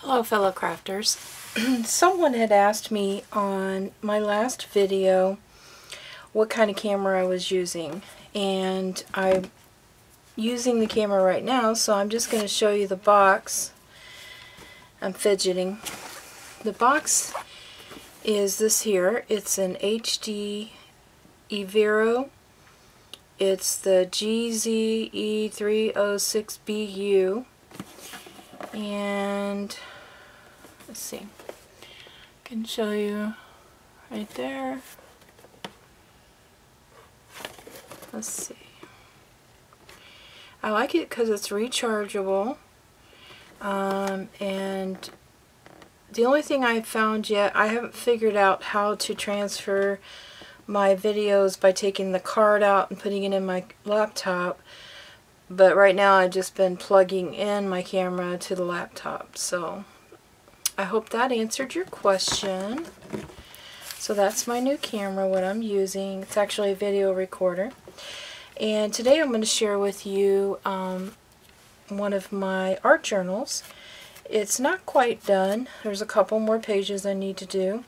Hello fellow crafters. Someone had asked me on my last video what kind of camera I was using, and I'm using the camera right now, so I'm just going to show you the box. I'm fidgeting. The box is this here. It's an HD Evero. It's the GZE306BU, and let's see, I can show you right there. Let's see. I like it because it's rechargeable, and the only thing I've found yet, I haven't figured out how to transfer my videos by taking the card out and putting it in my laptop. But right now I've just been plugging in my camera to the laptop. So I hope that answered your question. So that's my new camera, what I'm using. It's actually a video recorder. And today I'm going to share with you one of my art journals. It's not quite done. There's a couple more pages I need to do.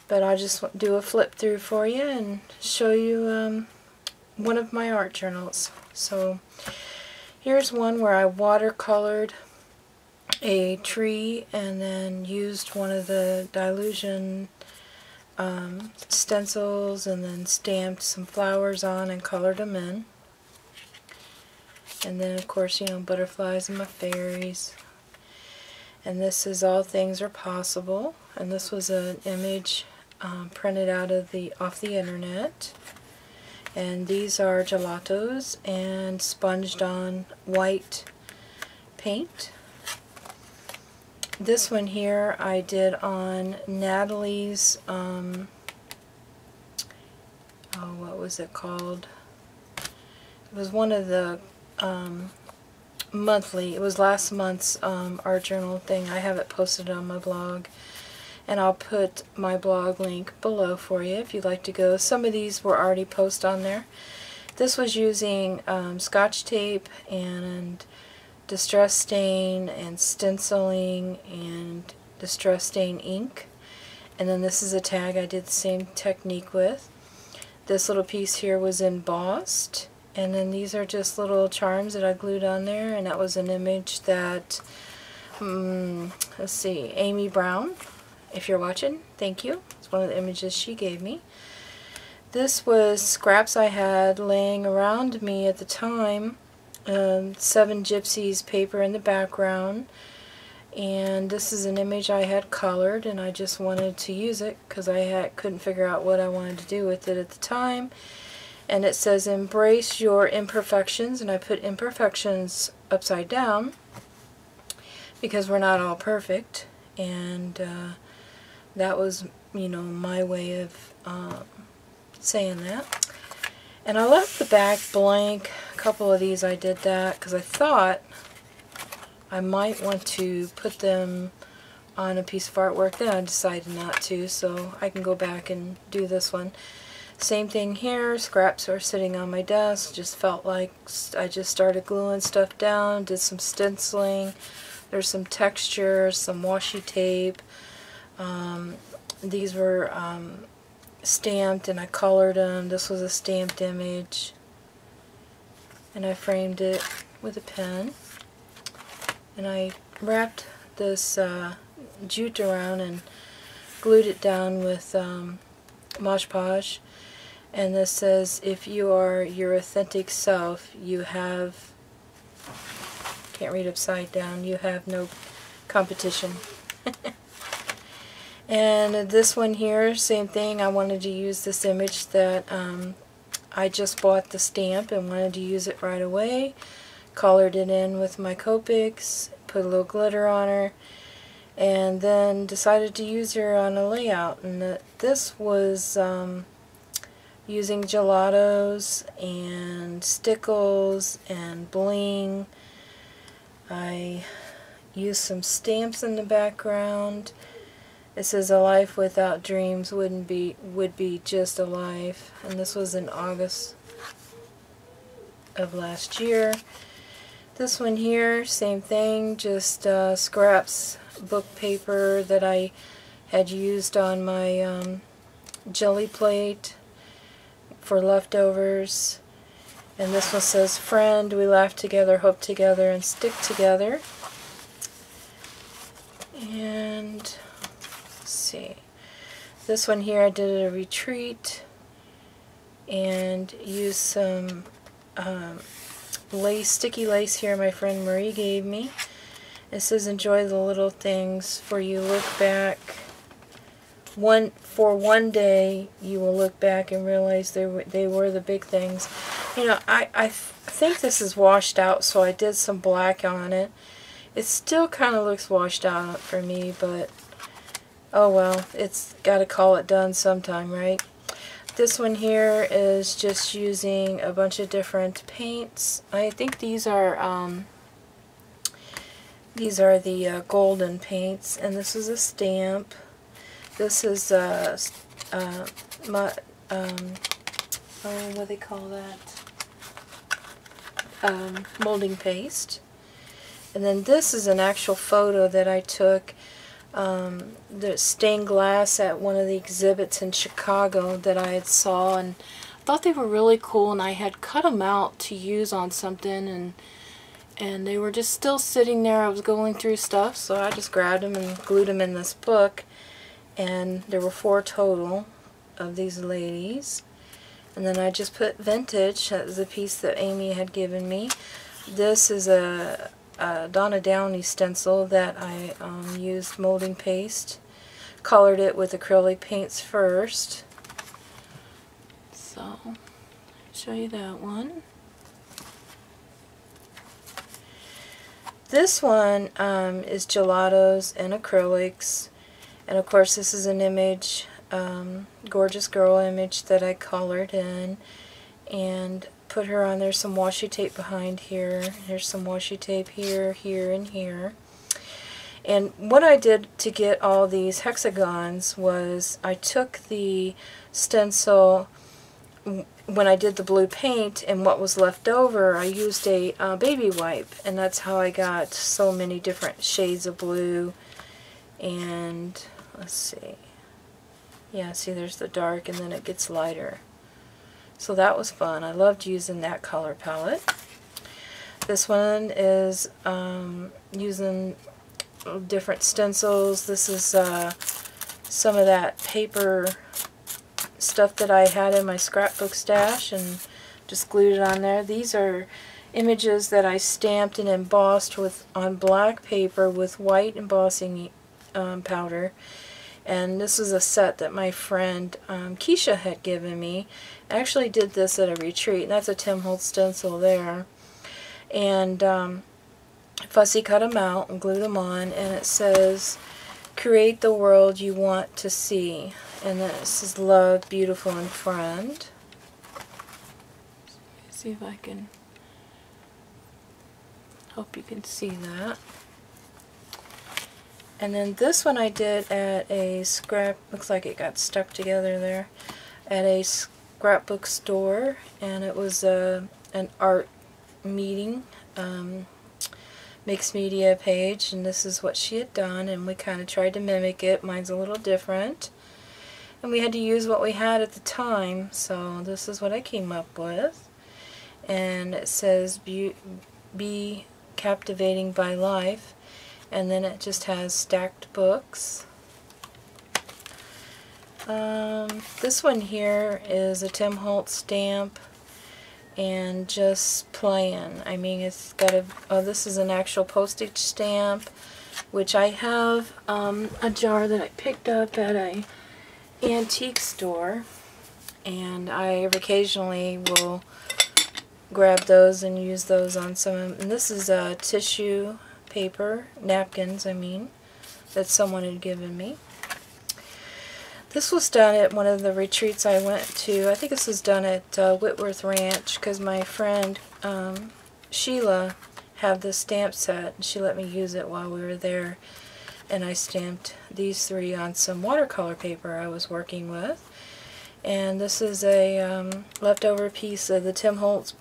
But I'll just do a flip through for you and show you one of my art journals. So here's one where I watercolored a tree and then used one of the Dylusion stencils and then stamped some flowers on and colored them in. And then of course, you know, butterflies and my fairies. And this is All Things Are Possible. And this was an image printed out of off the internet. And these are gelatos and sponged on white paint. This one here I did on Natalie's, oh, what was it called? It was one of the monthly, it was last month's art journal thing. I have it posted on my blog. And I'll put my blog link below for you if you'd like to go. Some of these were already posted on there. This was using Scotch tape and distress stain and stenciling and distress stain ink. And then this is a tag I did the same technique with. This little piece here was embossed. And then these are just little charms that I glued on there. And that was an image that, let's see, Amy Brown. If you're watching, thank you. It's one of the images she gave me. This was scraps I had laying around me at the time. 7 Gypsies paper in the background. And this is an image I had colored, and I just wanted to use it because I couldn't figure out what I wanted to do with it at the time. And it says, embrace your imperfections, and I put imperfections upside down because we're not all perfect. And that was, you know, my way of saying that. And I left the back blank. A couple of these I did that because I thought I might want to put them on a piece of artwork. Then I decided not to, so I can go back and do this one. Same thing here. Scraps are sitting on my desk. Just felt like I just started gluing stuff down. Did some stenciling. There's some texture, some washi tape. These were stamped and I colored them. This was a stamped image. And I framed it with a pen. And I wrapped this jute around and glued it down with Mod Podge. And this says, if you are your authentic self, you have, can't read upside down, you have no competition. And this one here, same thing. I wanted to use this image that I just bought the stamp and wanted to use it right away. Colored it in with my Copics, put a little glitter on her, and then decided to use her on a layout. And this was using gelatos and stickles and bling. I used some stamps in the background. It says, a life without dreams would be just a life. And this was in August of last year. This one here, same thing, just scraps book paper that I had used on my jelly plate for leftovers. And this one says, "Friend, we laugh together, hope together, and stick together." And let's see. This one here I did at a retreat and used some lace, sticky lace here my friend Marie gave me. It says, "Enjoy the little things, for you look back. For one day you will look back and realize they were the big things." You know, I think this is washed out, so I did some black on it. It still kind of looks washed out for me, but oh well, it's got to call it done sometime, right? This one here is just using a bunch of different paints. I think these are the golden paints, and this is a stamp. This is what do they call that? Molding paste. And then this is an actual photo that I took, the stained glass at one of the exhibits in Chicago that I had saw, and thought they were really cool, and I had cut them out to use on something, and they were just still sitting there. I was going through stuff, so I just grabbed them and glued them in this book, and there were 4 total of these ladies. And then I just put vintage. That was a piece that Amy had given me. This is a Donna Downey stencil that I used molding paste. Colored it with acrylic paints first. So, I'll show you that one. This one is gelatos and acrylics. And of course this is an image, gorgeous girl image that I colored in and put her on. There's some washi tape behind here. Here's some washi tape here, here, and here. And what I did to get all these hexagons was I took the stencil when I did the blue paint, and what was left over I used a baby wipe, and that's how I got so many different shades of blue. And let's see. Yeah, see, there's the dark, and then it gets lighter. So that was fun. I loved using that color palette. This one is using different stencils. This is some of that paper stuff that I had in my scrapbook stash and just glued it on there. These are images that I stamped and embossed on black paper with white embossing powder. And this is a set that my friend Keisha had given me. I actually did this at a retreat, and that's a Tim Holtz stencil there. And Fussy cut them out and glued them on, and it says, "Create the world you want to see." And then it says, "Love, beautiful, and friend." See if I can, hope you can see that. And then this one I did at a looks like it got stuck together there, at a scrapbook store, and it was an art meeting, mixed media page, and this is what she had done, and we kind of tried to mimic it. Mine's a little different, and we had to use what we had at the time, so this is what I came up with. And it says, be captivating by life. And then it just has stacked books. This one here is a Tim Holtz stamp and just plain. I mean, it's got this is an actual postage stamp, which I have a jar that I picked up at a antique store, and I occasionally will grab those and use those on some. And this is a tissue paper, napkins I mean, that someone had given me. This was done at one of the retreats I went to. I think this was done at Whitworth Ranch, because my friend Sheila had this stamp set, and she let me use it while we were there. And I stamped these 3 on some watercolor paper I was working with. And this is a leftover piece of the Tim Holtz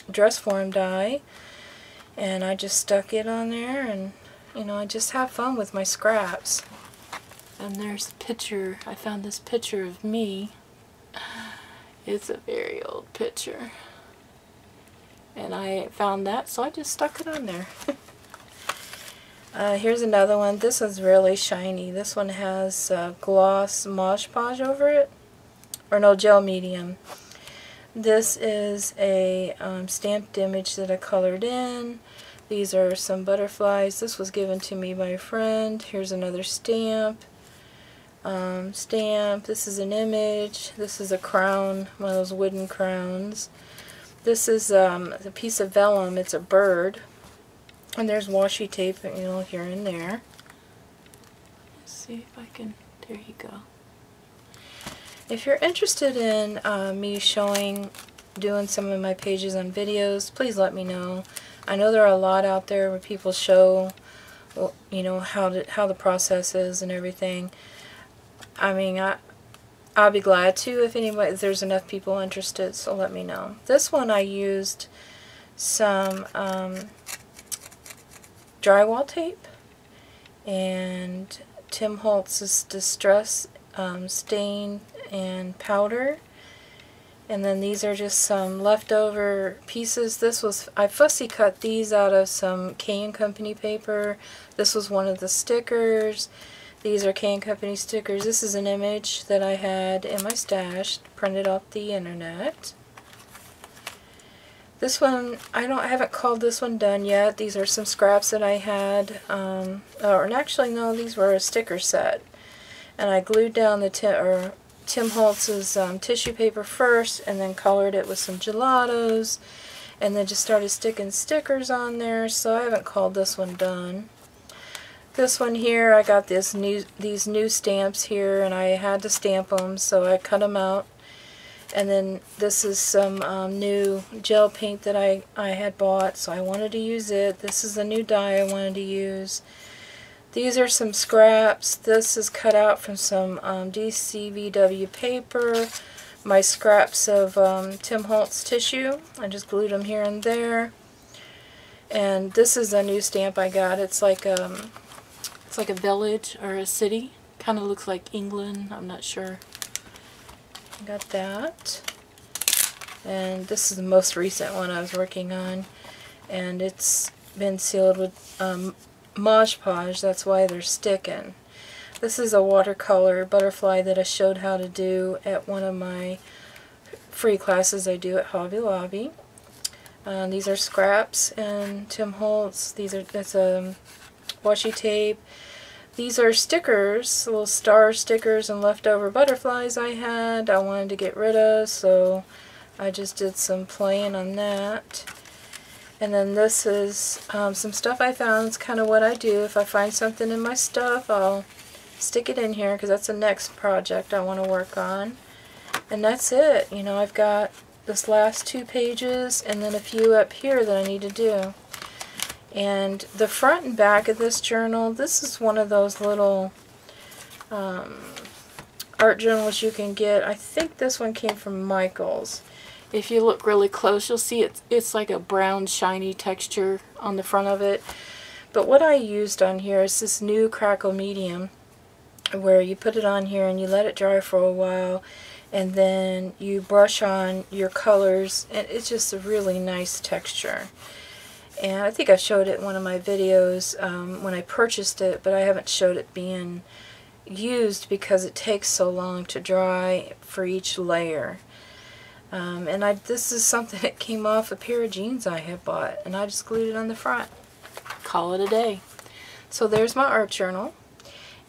dress form die. And I just stuck it on there, and You know, I just have fun with my scraps. And there's a picture. I found this picture of me. It's a very old picture. And I found that, so I just stuck it on there. Here's another one. This one's really shiny. This one has gloss Mod Podge over it. Or no, gel medium. This is a stamped image that I colored in. These are some butterflies. This was given to me by a friend. Here's another stamp. This is an image. This is a crown, one of those wooden crowns. This is a piece of vellum. It's a bird. And there's washi tape, you know, here and there. Let's see if I can, there you go. If you're interested in me doing some of my pages on videos, please let me know. I know there are a lot out there where people show, you know, how the process is and everything. I mean, I'll be glad to if there's enough people interested, so let me know. This one I used some drywall tape and Tim Holtz's Distress stain and powder, and then these are just some leftover pieces. I fussy cut these out of some K & Company paper. This was one of the stickers. These are K & Company stickers. This is an image that I had in my stash, printed off the internet. This one, I haven't called this one done yet. These are some scraps that I had, or actually no, these were a sticker set. And I glued down the Tim Holtz's tissue paper first, and then colored it with some gelatos, and then just started sticking stickers on there. So I haven't called this one done. This one here, I got these new stamps here, and I had to stamp them, so I cut them out. And then this is some new gel paint that I had bought, so I wanted to use it. This is a new dye I wanted to use. These are some scraps. This is cut out from some DCVW paper. My scraps of Tim Holtz tissue. I just glued them here and there. And this is a new stamp I got. It's like a village or a city. Kind of looks like England. I'm not sure. Got that. And this is the most recent one I was working on, and it's been sealed with Mod Podge. That's why they're sticking. This is a watercolor butterfly that I showed how to do at one of my free classes I do at Hobby Lobby. These are scraps and Tim Holtz. That's a washi tape. These are stickers, little star stickers and leftover butterflies I had. I wanted to get rid of, so I just did some playing on that. And then this is some stuff I found. It's kind of what I do. If I find something in my stuff, I'll stick it in here because that's the next project I want to work on. And that's it. You know, I've got this last 2 pages and then a few up here that I need to do. And the front and back of this journal, this is one of those little art journals you can get. I think this one came from Michaels. If you look really close, you'll see it's like a brown shiny texture on the front of it. But what I used on here is this new Crackle medium, where you put it on here and you let it dry for a while, and then you brush on your colors, and it's just a really nice texture. And I think I showed it in one of my videos when I purchased it, but I haven't showed it being used because it takes so long to dry for each layer. And this is something that came off a pair of jeans I had bought, and I just glued it on the front. Call it a day. So there's my art journal,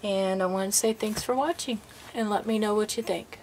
and I want to say thanks for watching, and let me know what you think.